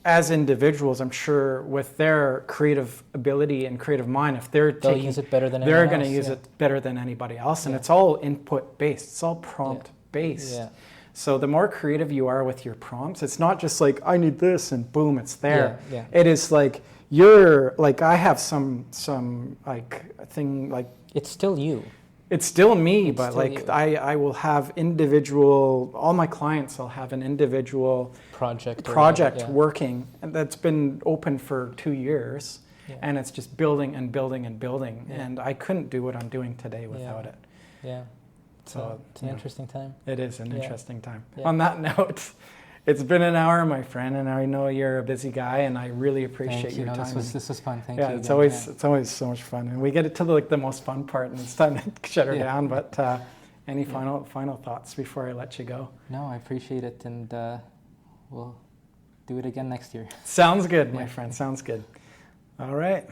as individuals, I'm sure with their creative ability and creative mind, if they'll use it better than they're going to use it better than anybody else, and it's all input based. It's all prompt based. Yeah. So the more creative you are with your prompts, it's not just like I need this and boom, it's there. Yeah. It is like. You're like I have some like thing like it's still you. It's still me, It's but still like you. I will have individual. All my clients will have an individual project working, and that's been open for 2 years, and it's just building and building and building. And I couldn't do what I'm doing today without it. Yeah. So it's an interesting time. It is an interesting time. Yeah. On that note. It's been an hour, my friend, and I know you're a busy guy, and I really appreciate your time. This was fun. Thank you. Yeah, it's always so much fun, and we get it to the most fun part, and it's time to shut her down. But any final thoughts before I let you go? No, I appreciate it, and we'll do it again next year. Sounds good, my friend. Sounds good. All right.